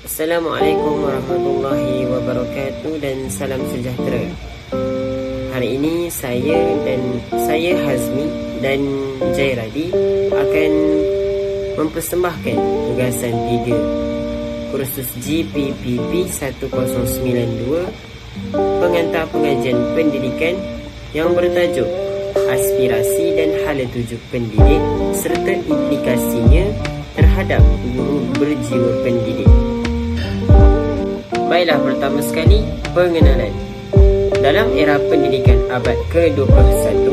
Assalamualaikum warahmatullahi wabarakatuh dan salam sejahtera. Hari ini saya Hazmi dan Jairadi akan mempersembahkan tugasan 3 kursus GPPP 1092 pengantar pengajian pendidikan yang bertajuk Aspirasi dan Hala Tuju Pendidik serta implikasinya terhadap guru berjiwa pendidik. Baiklah, pertama sekali, pengenalan. Dalam era pendidikan abad ke-21,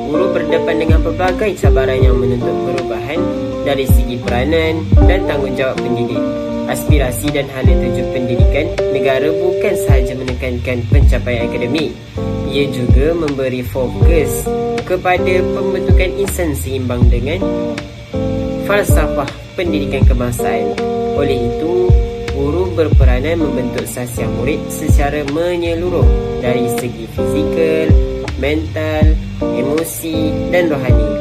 guru berdepan dengan pelbagai cabaran yang menuntut perubahan dari segi peranan dan tanggungjawab pendidik. Aspirasi dan hala tuju pendidikan negara bukan sahaja menekankan pencapaian akademik, ia juga memberi fokus kepada pembentukan insan seimbang dengan falsafah pendidikan kebangsaan. Oleh itu, guru berperanan membentuk sasiah murid secara menyeluruh dari segi fizikal, mental, emosi dan rohani.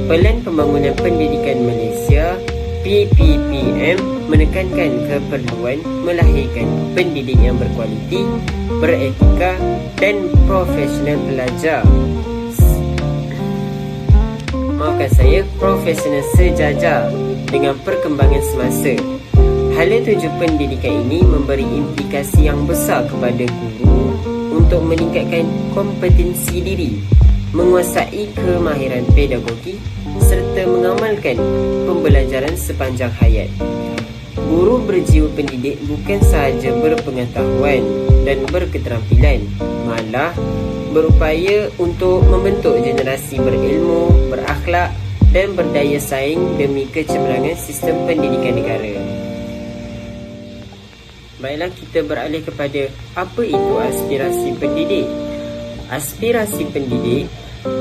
Pelan Pembangunan Pendidikan Malaysia PPPM menekankan keperluan melahirkan pendidik yang berkualiti, beretika dan profesional pelajar. Profesional sejajar dengan perkembangan semasa. Hala tuju pendidikan ini memberi implikasi yang besar kepada guru untuk meningkatkan kompetensi diri, menguasai kemahiran pedagogi serta mengamalkan pembelajaran sepanjang hayat. Guru berjiwa pendidik bukan sahaja berpengetahuan dan berketerampilan, malah berupaya untuk membentuk generasi berilmu, berakhlak dan berdaya saing demi kecemerlangan sistem pendidikan negara. Baiklah, kita beralih kepada apa itu aspirasi pendidik. Aspirasi pendidik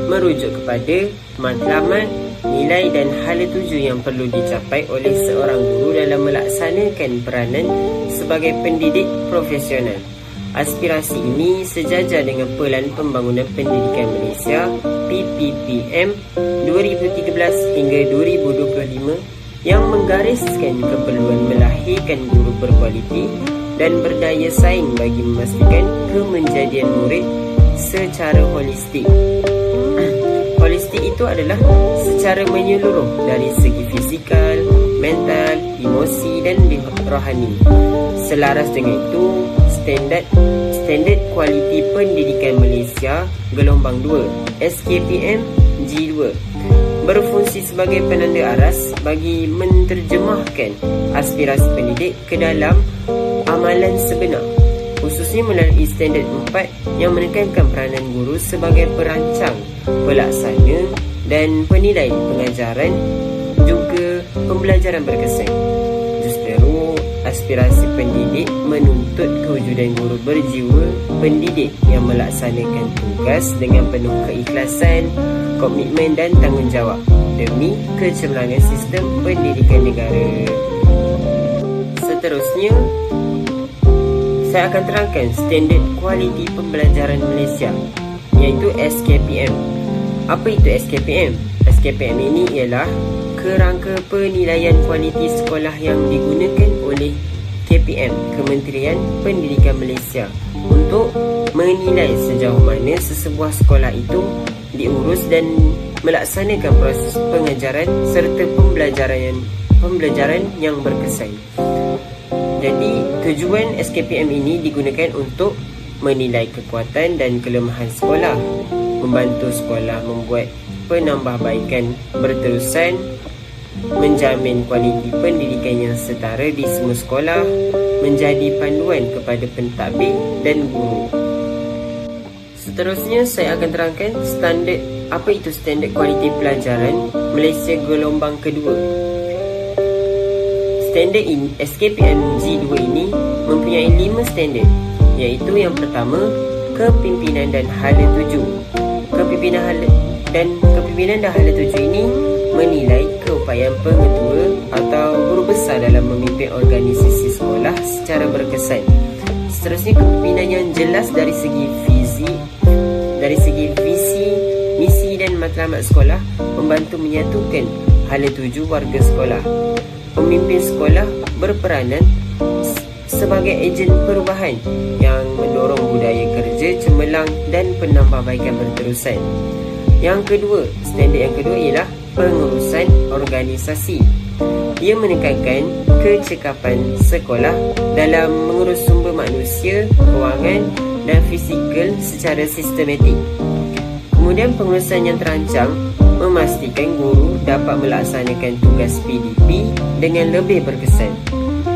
merujuk kepada matlamat, nilai dan hala tuju yang perlu dicapai oleh seorang guru dalam melaksanakan peranan sebagai pendidik profesional. Aspirasi ini sejajar dengan Pelan Pembangunan Pendidikan Malaysia PPPM 2013 hingga 2025 yang menggariskan keperluan melahirkan guru berkualiti dan berdaya saing bagi memastikan kemenjadian murid secara holistik. Holistik itu adalah secara menyeluruh dari segi fizikal, mental, emosi dan rohani. Selaras dengan itu, Standard Kualiti Pendidikan Malaysia Gelombang 2 SKPM G2 berfungsi sebagai penanda aras bagi menterjemahkan aspirasi pendidik ke dalam amalan sebenar, khususnya melalui Standard 4 yang menekankan peranan guru sebagai perancang, pelaksana dan penilai pengajaran juga pembelajaran berkesan. Justeru, aspirasi pendidik menuntut kewujudan guru berjiwa pendidik yang melaksanakan tugas dengan penuh keikhlasan, komitmen dan tanggungjawab demi kecemerlangan sistem pendidikan negara. Seterusnya, saya akan terangkan Standard Kualiti Pembelajaran Malaysia, iaitu SKPM. Apa itu SKPM? SKPM ini ialah kerangka penilaian kualiti sekolah yang digunakan oleh KPM, Kementerian Pendidikan Malaysia, untuk menilai sejauh mana sesebuah sekolah itu diurus dan melaksanakan proses pengajaran serta pembelajaran yang berkesan. Jadi, tujuan SKPM ini digunakan untuk menilai kekuatan dan kelemahan sekolah, membantu sekolah membuat penambahbaikan berterusan, menjamin kualiti pendidikan yang setara di semua sekolah, menjadi panduan kepada pentadbir dan guru. Seterusnya, saya akan terangkan apa itu Standard Kualiti Pelajaran Malaysia Gelombang kedua. Standard SKPM G2 ini mempunyai 5 standard, iaitu yang pertama, kepimpinan dan hala tuju. Kepimpinan dan hala tuju ini menilai keupayaan pengetua atau guru besar dalam memimpin organisasi sekolah secara berkesan. Seterusnya, kepimpinan yang jelas dari segi visi, misi dan matlamat sekolah membantu menyatukan hala tuju warga sekolah. Pemimpin sekolah berperanan sebagai ejen perubahan yang mendorong budaya kerja cemerlang dan penambahbaikan berterusan. Yang kedua, standard yang kedua ialah pengurusan organisasi. Ia menekankan kecekapan sekolah dalam mengurus sumber manusia, kewangan dan fizikal secara sistematik. Kemudian pengurusan yang terancang memastikan guru dapat melaksanakan tugas PDP dengan lebih berkesan,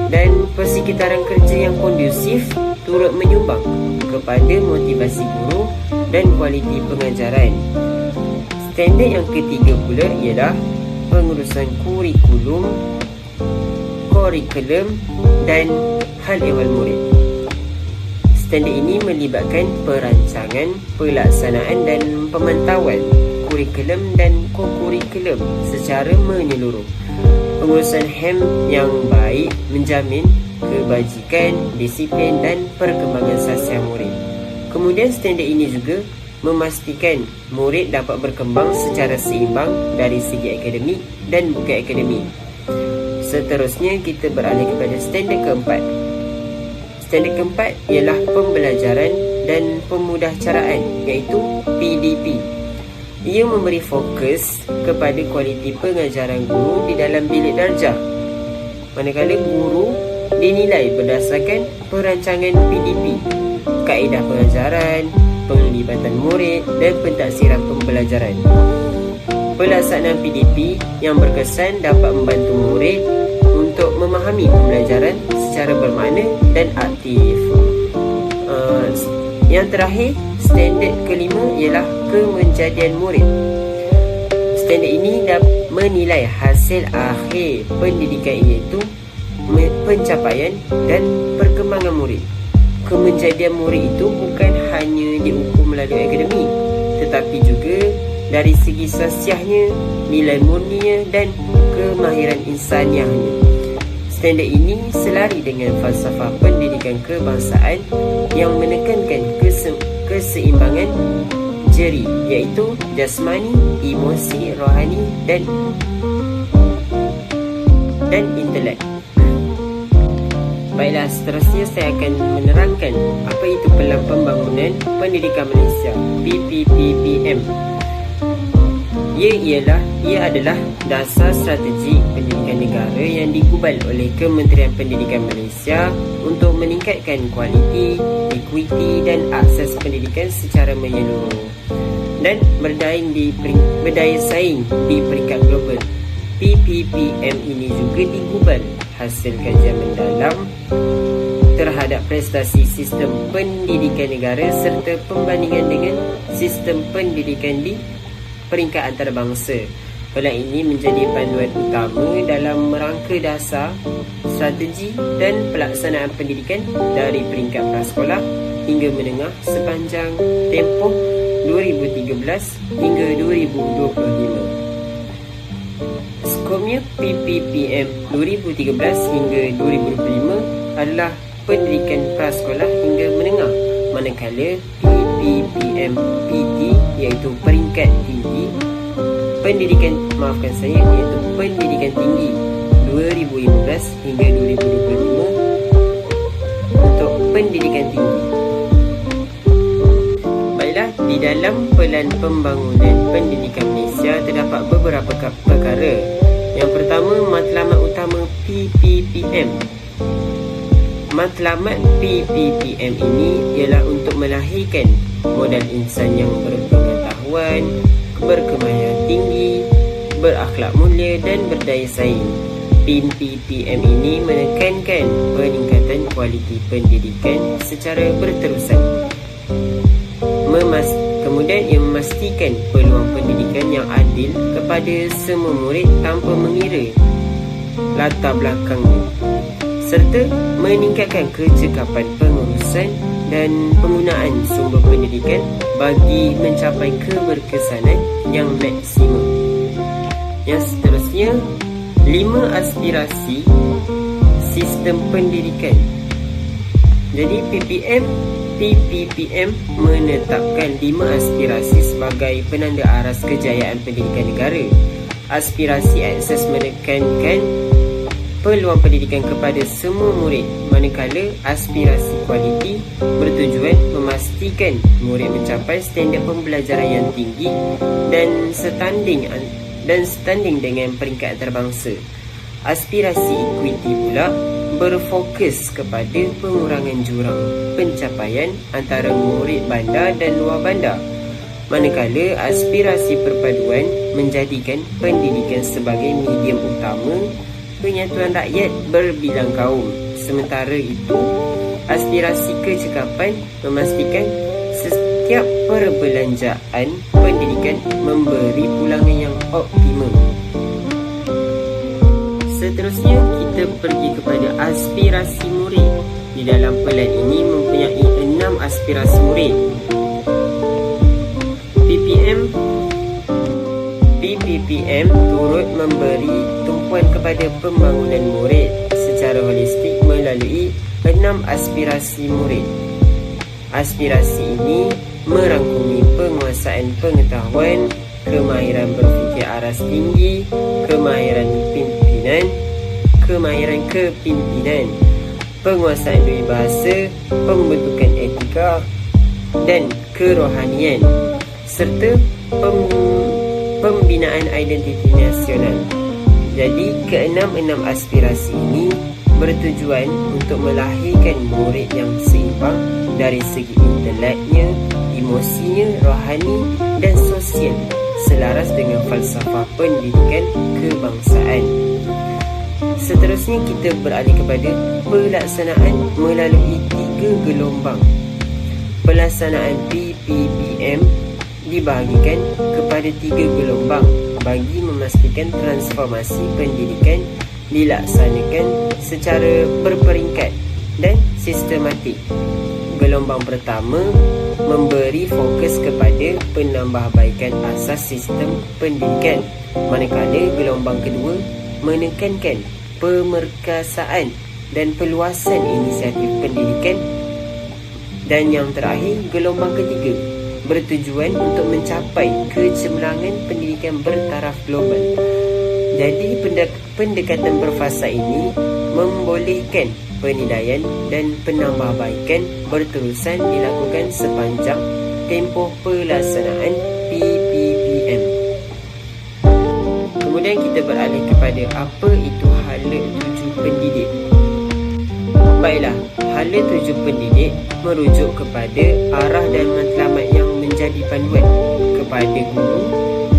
dan persekitaran kerja yang kondusif turut menyumbang kepada motivasi guru dan kualiti pengajaran. Standard yang ketiga pula ialah pengurusan kurikulum dan hal ehwal murid. Standard ini melibatkan perancangan, pelaksanaan dan pemantauan kurikulum dan kokurikulum secara menyeluruh. Pengurusan HEM yang baik menjamin kebajikan, disiplin dan perkembangan sasial murid. Kemudian standard ini juga memastikan murid dapat berkembang secara seimbang dari segi akademik dan bukan akademik. Seterusnya kita beralih kepada standard keempat. Standard keempat ialah pembelajaran dan pemudahcaraan, iaitu PDP. Ia memberi fokus kepada kualiti pengajaran guru di dalam bilik darjah, manakala guru dinilai berdasarkan perancangan PDP, kaedah pengajaran, penglibatan murid dan pentaksiran pembelajaran. Pelaksanaan PDP yang berkesan dapat membantu murid untuk memahami pembelajaran secara bermakna dan aktif. Yang terakhir, standard kelima ialah kemenjadian murid. Standard ini menilai hasil akhir pendidikan, iaitu pencapaian dan perkembangan murid. Kemenjadian murid itu bukan hanya diukur melalui akademik, tetapi juga dari segi sosialnya, nilai murninya dan kemahiran insaniahnya. Standard ini selari dengan falsafah pendidikan kebangsaan yang menekankan keseimbangan jeri, iaitu jasmani, emosi, rohani dan intelek. Baiklah, seterusnya saya akan menerangkan apa itu Pelan Pembangunan Pendidikan Malaysia (PPPPM). Ia adalah dasar strategi pendidikan negara yang digubal oleh Kementerian Pendidikan Malaysia untuk meningkatkan kualiti, ekuiti dan akses pendidikan secara menyeluruh dan berdaya saing di peringkat global. PPPM ini juga digubal hasil kajian mendalam terhadap prestasi sistem pendidikan negara serta pembandingan dengan sistem pendidikan di peringkat antarabangsa. Pelan ini menjadi panduan utama dalam merangka dasar, strategi dan pelaksanaan pendidikan dari peringkat prasekolah hingga menengah sepanjang tempoh 2013 hingga 2025. Skomnya PPPM 2013 hingga 2025 adalah pendidikan prasekolah hingga menengah, manakala PPPM PT iaitu peringkat tinggi pendidikan iaitu pendidikan tinggi 2015 hingga 2025 untuk pendidikan tinggi. Baiklah, di dalam Pelan Pembangunan Pendidikan Malaysia terdapat beberapa perkara. Yang pertama, matlamat utama PPPM. Matlamat PPPM ini ialah untuk melahirkan modal insan yang berpengetahuan, berkemahiran tinggi, berakhlak mulia dan berdaya saing. PPPM ini menekankan peningkatan kualiti pendidikan secara berterusan. Kemudian ia memastikan peluang pendidikan yang adil kepada semua murid tanpa mengira latar belakangnya, serta meningkatkan kecekapan pengurusan dan penggunaan sumber pendidikan bagi mencapai keberkesanan yang maksimum. Yang seterusnya, 5 aspirasi sistem pendidikan. Jadi PPPM menetapkan 5 aspirasi sebagai penanda aras kejayaan pendidikan negara. Aspirasi akses menekankan peluang pendidikan kepada semua murid, manakala aspirasi kualiti bertujuan memastikan murid mencapai standard pembelajaran yang tinggi dan setanding dengan peringkat antarabangsa. Aspirasi equity pula berfokus kepada pengurangan jurang pencapaian antara murid bandar dan luar bandar, manakala aspirasi perpaduan menjadikan pendidikan sebagai medium utama penyatuan rakyat berbilang kaum. Sementara itu, aspirasi kecekapan memastikan setiap perbelanjaan pendidikan memberi pulangan yang optimum. Seterusnya, kita pergi kepada aspirasi murid. Di dalam pelan ini mempunyai 6 aspirasi murid. PPPM turut memberi tumpuan kepada pembangunan murid secara holistik melalui 6 aspirasi murid. Aspirasi ini merangkumi penguasaan pengetahuan, kemahiran berfikir aras tinggi, kemahiran kepimpinan, penguasaan dua bahasa, pembentukan etika dan kerohanian, serta pembinaan identiti nasional. Jadi, keenam-enam aspirasi ini bertujuan untuk melahirkan murid yang seimbang dari segi inteleknya, emosinya, rohani dan sosial, selaras dengan falsafah pendidikan kebangsaan. Seterusnya, kita beralih kepada pelaksanaan melalui 3 gelombang. Pelaksanaan PPPM dibahagikan kepada 3 gelombang bagi memastikan transformasi pendidikan dilaksanakan secara berperingkat dan sistematik. Gelombang pertama memberi fokus kepada penambahbaikan asas sistem pendidikan, manakala gelombang kedua menekankan pemerkasaan dan peluasan inisiatif pendidikan, dan yang terakhir, gelombang ketiga bertujuan untuk mencapai kecemerlangan pendidikan bertaraf global. Jadi, pendekatan berfasa ini membolehkan penilaian dan penambahbaikan berterusan dilakukan sepanjang tempoh pelaksanaan PPPM. Kemudian kita beralih kepada apa itu hala tuju pendidik. Baiklah, hala tuju pendidik merujuk kepada arah dan matlamat yang menjadi panduan kepada guru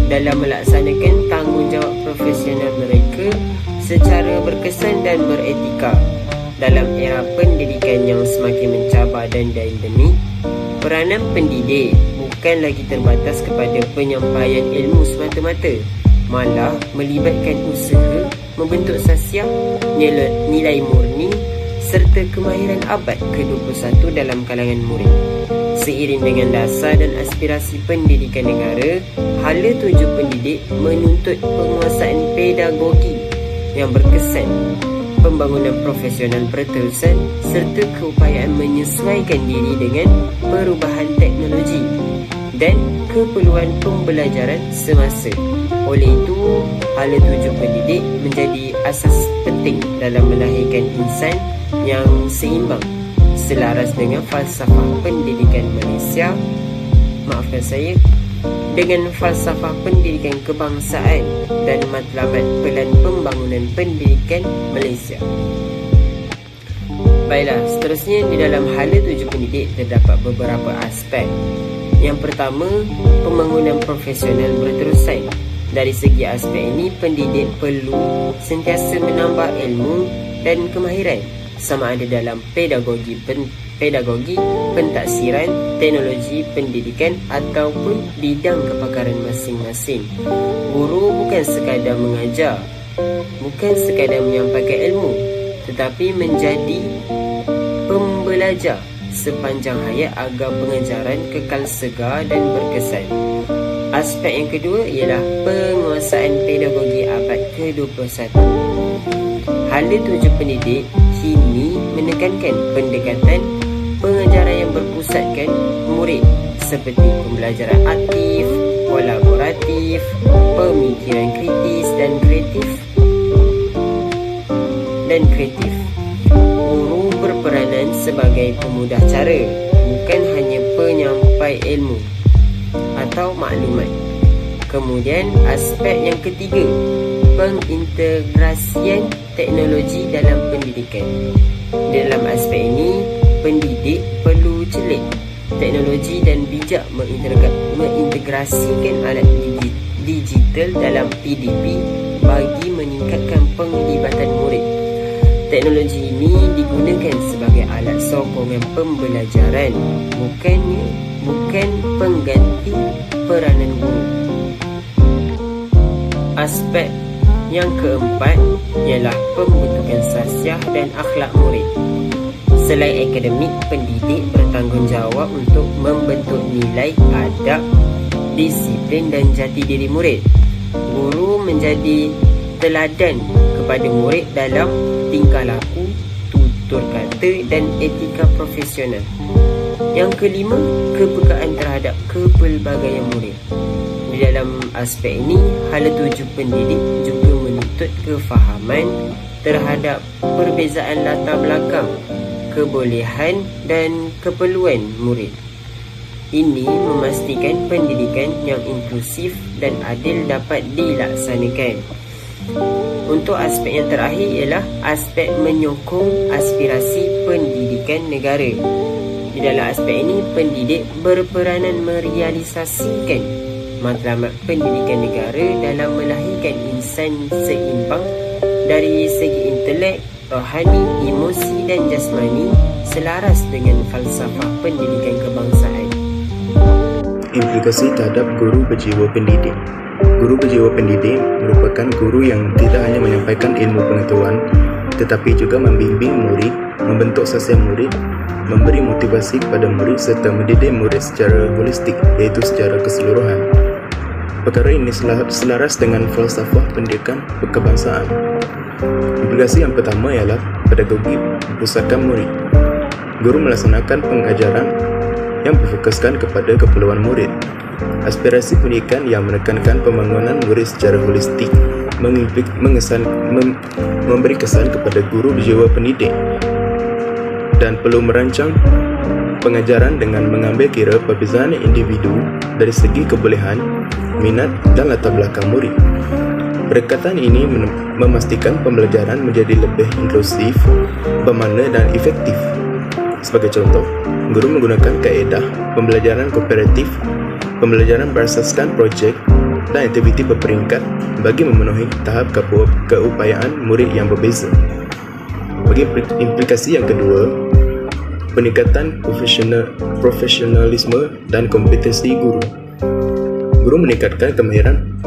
dalam melaksanakan tanggungjawab profesional mereka secara berkesan dan beretika. Dalam era pendidikan yang semakin mencabar dan dinamik, peranan pendidik bukan lagi terbatas kepada penyampaian ilmu semata-mata, malah melibatkan usaha membentuk sasiah, nilai murni serta kemahiran abad ke-21 dalam kalangan murid. Seiring dengan dasar dan aspirasi pendidikan negara, hala tuju pendidik menuntut penguasaan pedagogi yang berkesan, pembangunan profesional berterusan serta keupayaan menyesuaikan diri dengan perubahan teknologi dan keperluan pembelajaran semasa. Oleh itu, hala tuju pendidik menjadi asas penting dalam melahirkan insan yang seimbang, selaras dengan falsafah pendidikan Malaysia, dengan falsafah pendidikan kebangsaan dan matlamat pelan pembangunan pendidikan Malaysia. Baiklah, seterusnya di dalam hala tuju pendidik terdapat beberapa aspek. Yang pertama, pembangunan profesional berterusan. Dari segi aspek ini, pendidik perlu sentiasa menambah ilmu dan kemahiran, sama ada dalam pedagogi, pentaksiran, teknologi pendidikan ataupun bidang kepakaran masing-masing. Guru bukan sekadar mengajar, bukan sekadar menyampaikan ilmu, tetapi menjadi pembelajar sepanjang hayat agar pengajaran kekal segar dan berkesan. Aspek yang kedua ialah penguasaan pedagogi abad ke-21. Hala tuju pendidik kini menekankan pendekatan pengajaran yang berpusatkan murid seperti pembelajaran aktif, kolaboratif, pemikiran kritis dan kreatif, dan kreatif. Guru berperanan sebagai pemudah cara, bukan hanya penyampai ilmu atau maklumat. Kemudian aspek yang ketiga, pengintegrasian teknologi dalam pendidikan. Dalam aspek ini, pendidik perlu celik teknologi dan bijak mengintegrasikan alat digital dalam PDP bagi meningkatkan penglibatan murid. Teknologi ini digunakan sebagai alat sokongan pembelajaran, bukan pengganti peranan guru. Aspek yang keempat ialah pembentukan sasiah dan akhlak murid. Selain akademik, pendidik bertanggungjawab untuk membentuk nilai, adab, disiplin dan jati diri murid. Guru menjadi teladan kepada murid dalam tingkah laku, tutur kata dan etika profesional. Yang kelima, kepekaan terhadap kepelbagaian murid. Di dalam aspek ini, hala tuju pendidik juga menuntut kefahaman terhadap perbezaan latar belakang, kebolehan dan keperluan murid. Ini memastikan pendidikan yang inklusif dan adil dapat dilaksanakan. Untuk aspek yang terakhir ialah aspek menyokong aspirasi pendidikan negara. Di dalam aspek ini, pendidik berperanan merealisasikan matlamat pendidikan negara dalam melahirkan insan seimbang dari segi intelek, rohani, emosi dan jasmani selaras dengan falsafah pendidikan kebangsaan. Implikasi terhadap guru berjiwa pendidik. Guru berjiwa pendidik merupakan guru yang tidak hanya menyampaikan ilmu pengetahuan tetapi juga membimbing murid, membentuk sasiah murid, memberi motivasi kepada murid serta mendidik murid secara holistik, iaitu secara keseluruhan. Perkara ini selaras dengan falsafah pendidikan kebangsaan. Implikasi yang pertama ialah pedagogi berpusatkan murid. Guru melaksanakan pengajaran yang berfokuskan kepada keperluan murid. Aspirasi pendidikan yang menekankan pembangunan murid secara holistik memberi kesan kepada guru berjiwa pendidik dan perlu merancang pengajaran dengan mengambil kira perbezaan individu dari segi kebolehan, minat dan latar belakang murid. Pendekatan ini memastikan pembelajaran menjadi lebih inklusif, bermakna dan efektif. Sebagai contoh, guru menggunakan kaedah pembelajaran kooperatif, pembelajaran berasaskan projek dan aktiviti berperingkat bagi memenuhi tahap keupayaan murid yang berbeza. Bagi implikasi yang kedua, peningkatan profesionalisme dan kompetensi guru. Guru meningkatkan kemahiran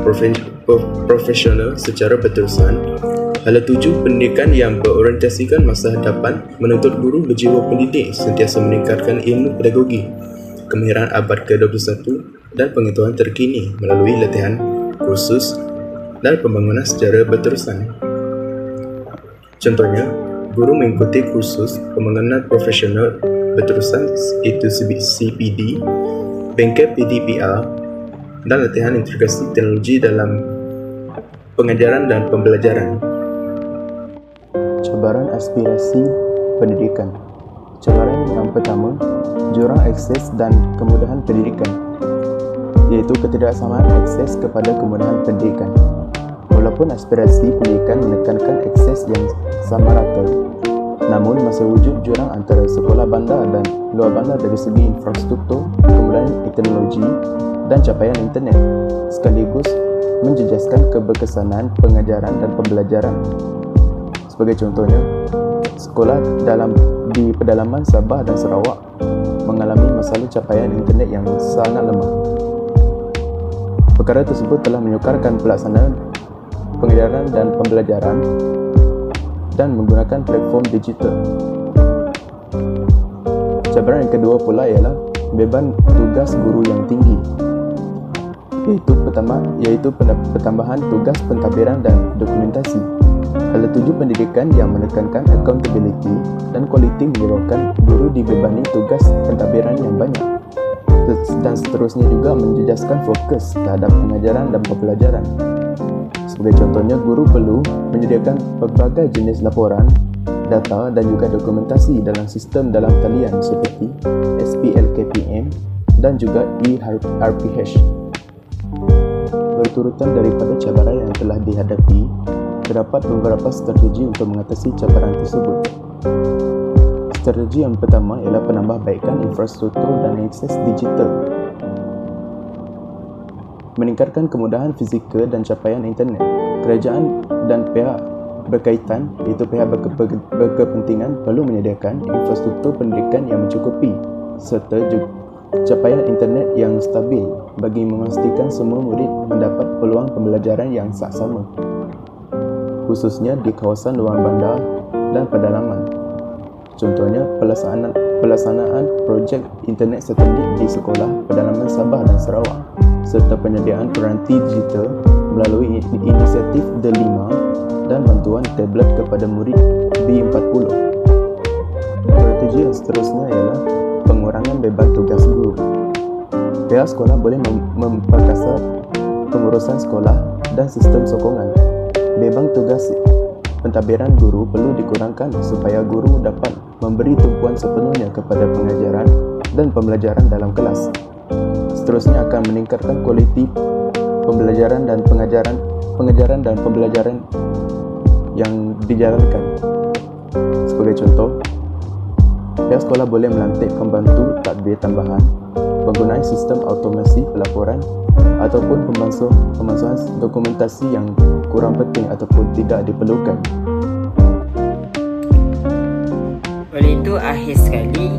profesional secara berterusan. Hala tuju pendidikan yang berorientasikan masa hadapan menuntut guru berjiwa pendidik sentiasa meningkatkan ilmu pedagogi, kemahiran abad ke-21 dan pengetahuan terkini melalui latihan, kursus dan pembangunan secara berterusan. Contohnya, guru mengikuti kursus pembangunan profesional berterusan iaitu CPD, bengkel PDPR dan latihan integrasi teknologi dalam pengajaran dan pembelajaran. Cabaran aspirasi pendidikan. Cabaran yang pertama, jurang akses dan kemudahan pendidikan, iaitu ketidaksamaan akses kepada kemudahan pendidikan. Walaupun aspirasi pendidikan menekankan akses yang sama rata, namun masih wujud jurang antara sekolah bandar dan luar bandar dari segi infrastruktur, kemudahan teknologi dan capaian internet, sekaligus menjejaskan keberkesanan pengajaran dan pembelajaran. Sebagai contohnya, sekolah di pedalaman Sabah dan Sarawak mengalami masalah capaian internet yang sangat lemah. Perkara tersebut telah menyukarkan pelaksanaan pengajaran dan pembelajaran dan menggunakan platform digital. Cabaran yang kedua pula ialah beban tugas guru yang tinggi, iaitu pertambahan tugas pentadbiran dan dokumentasi. Hala tuju pendidikan yang menekankan accountability dan kualiti menyebabkan guru dibebani tugas pentadbiran yang banyak dan seterusnya juga menjejaskan fokus terhadap pengajaran dan pembelajaran. Sebagai contohnya, guru perlu menyediakan pelbagai jenis laporan, data dan juga dokumentasi dalam sistem dalam talian seperti SPLKPM dan juga eRPH. Berturutan daripada cabaran yang telah dihadapi, terdapat beberapa strategi untuk mengatasi cabaran tersebut. Strategi yang pertama ialah penambahbaikan infrastruktur dan akses digital. Meningkatkan kemudahan fizikal dan capaian internet. Kerajaan dan pihak berkaitan, iaitu pihak berkepentingan, perlu menyediakan infrastruktur pendidikan yang mencukupi serta juga capaian internet yang stabil bagi memastikan semua murid mendapat peluang pembelajaran yang saksama, khususnya di kawasan luar bandar dan pedalaman. Contohnya, pelaksanaan projek internet satelit di sekolah pedalaman Sabah dan Sarawak serta penyediaan peranti digital melalui inisiatif D5 dan bantuan tablet kepada murid B40. Strategi yang seterusnya ialah pengurangan beban tugas guru. Pihak sekolah boleh memperkasar pengurusan sekolah dan sistem sokongan. Beban tugas pentadbiran guru perlu dikurangkan supaya guru dapat memberi tumpuan sepenuhnya kepada pengajaran dan pembelajaran dalam kelas. Seterusnya akan meningkatkan kualiti pembelajaran dan pengajaran dan pembelajaran yang dijalankan. Sebagai contoh, pihak sekolah boleh melantik pembantu tadbir tambahan, penggunaan sistem automasi pelaporan ataupun pemansuhan dokumentasi yang kurang penting ataupun tidak diperlukan. Oleh itu, akhir sekali,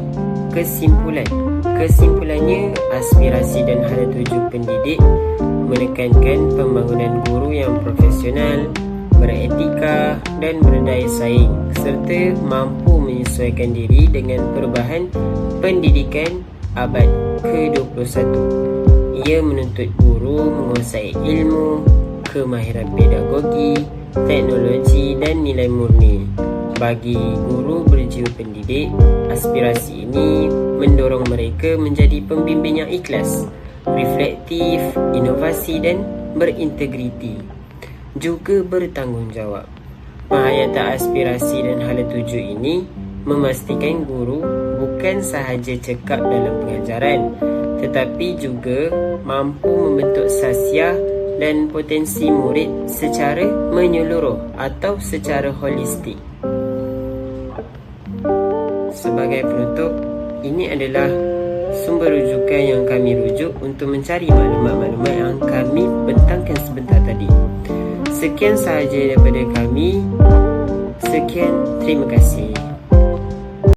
kesimpulannya, aspirasi dan hala tuju pendidik menekankan pembangunan guru yang profesional, beretika dan berdaya saing serta mampu menyesuaikan diri dengan perubahan pendidikan abad ke-21. Ia menuntut guru menguasai ilmu, kemahiran pedagogi, teknologi dan nilai murni. Bagi guru berjiwa pendidik, aspirasi ini mendorong mereka menjadi pembimbing yang ikhlas, reflektif, inovasi dan berintegriti, juga bertanggungjawab. Penghayatan aspirasi dan hala tuju ini memastikan guru bukan sahaja cekap dalam pengajaran, tetapi juga mampu membentuk sasiah dan potensi murid secara menyeluruh atau secara holistik. Sebagai penutup, ini adalah sumber rujukan yang kami rujuk untuk mencari maklumat-maklumat yang kami bentangkan sebentar tadi. Sekian sahaja daripada kami. Sekian, terima kasih.